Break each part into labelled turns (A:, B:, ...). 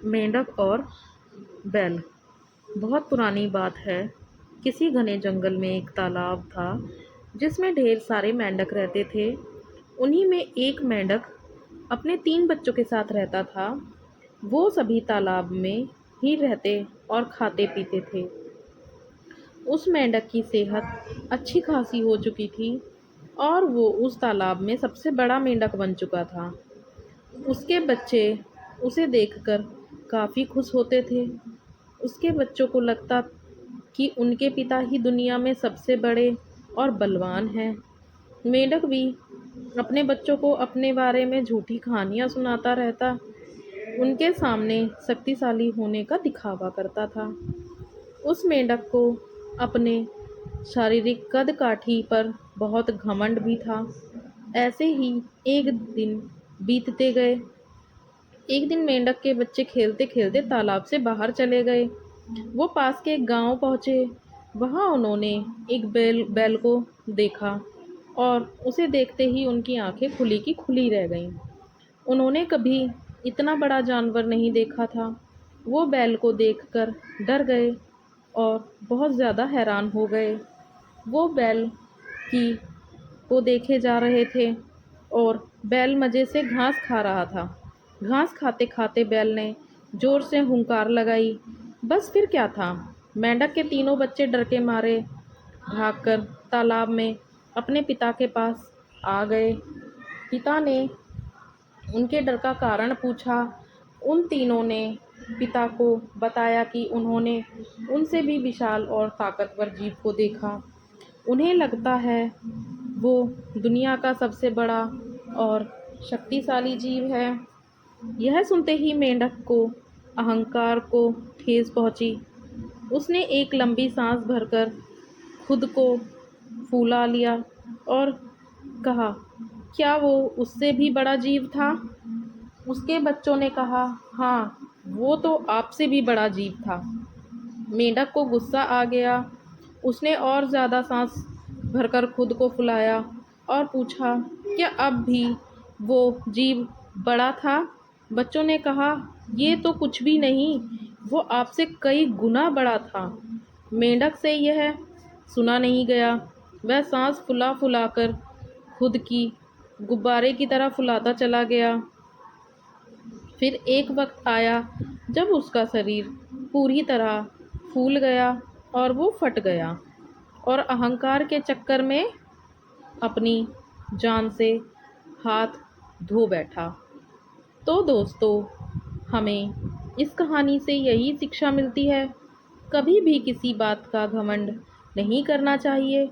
A: मेंढक और बैल। बहुत पुरानी बात है। किसी घने जंगल में एक तालाब था जिसमें ढेर सारे मेंढक रहते थे। उन्हीं में एक मेंढक अपने 3 बच्चों के साथ रहता था। वो सभी तालाब में ही रहते और खाते पीते थे। उस मेंढक की सेहत अच्छी खासी हो चुकी थी और वो उस तालाब में सबसे बड़ा मेंढक बन चुका था। उसके बच्चे उसे देखकर काफ़ी खुश होते थे। उसके बच्चों को लगता कि उनके पिता ही दुनिया में सबसे बड़े और बलवान हैं। मेंढक भी अपने बच्चों को अपने बारे में झूठी कहानियाँ सुनाता रहता। उनके सामने शक्तिशाली होने का दिखावा करता था। उस मेंढक को अपने शारीरिक कद-काठी पर बहुत घमंड भी था। ऐसे ही एक दिन बीतते गए। एक दिन मेंढक के बच्चे खेलते-खेलते तालाब से बाहर चले गए। वो पास के एक गाँव पहुँचे। वहाँ उन्होंने एक बैल को देखा और उसे देखते ही उनकी आँखें खुली की खुली रह गईं। उन्होंने कभी इतना बड़ा जानवर नहीं देखा था। वो बैल को देखकर डर गए और बहुत ज़्यादा हैरान हो गए। वो बैल की को देखे जा रहे थे और बैल मज़े से घास खा रहा था। घास खाते-खाते बैल ने ज़ोर से हुंकार लगाई। बस फिर क्या था, मेंढक के तीनों बच्चे डर के मारे भागकर तालाब में अपने पिता के पास आ गए। पिता ने उनके डर का कारण पूछा। उन तीनों ने पिता को बताया कि उन्होंने उनसे भी विशाल और ताकतवर जीव को देखा। उन्हें लगता है वो दुनिया का सबसे बड़ा और शक्तिशाली जीव है। यह सुनते ही मेंढक को अहंकार को ठेस पहुंची। उसने एक लंबी सांस भरकर खुद को फूला लिया और कहा, क्या वो उससे भी बड़ा जीव था? उसके बच्चों ने कहा, हाँ, वो तो आपसे भी बड़ा जीव था। मेंढक को गुस्सा आ गया। उसने और ज़्यादा सांस भरकर खुद को फुलाया और पूछा, क्या अब भी वो जीव बड़ा था? बच्चों ने कहा, ये तो कुछ भी नहीं, वो आपसे कई गुना बड़ा था। मेंढक से यह सुना नहीं गया। वह सांस फुला फुलाकर खुद की गुब्बारे की तरह फुलाता चला गया। फिर एक वक्त आया जब उसका शरीर पूरी तरह फूल गया और वो फट गया और अहंकार के चक्कर में अपनी जान से हाथ धो बैठा। तो दोस्तों, हमें इस कहानी से यही शिक्षा मिलती है, कभी भी किसी बात का घमंड नहीं करना चाहिए।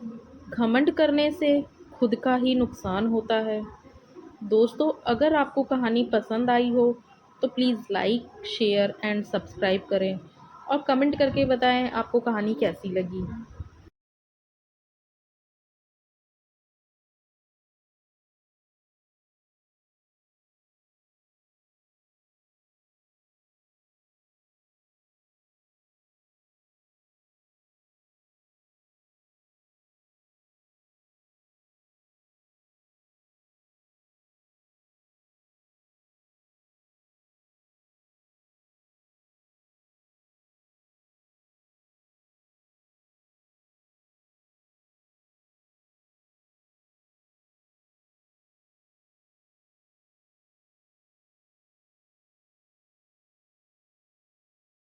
A: घमंड करने से खुद का ही नुकसान होता है। दोस्तों, अगर आपको कहानी पसंद आई हो तो please like, share and subscribe करें और कमेंट करके बताएं आपको कहानी कैसी लगी।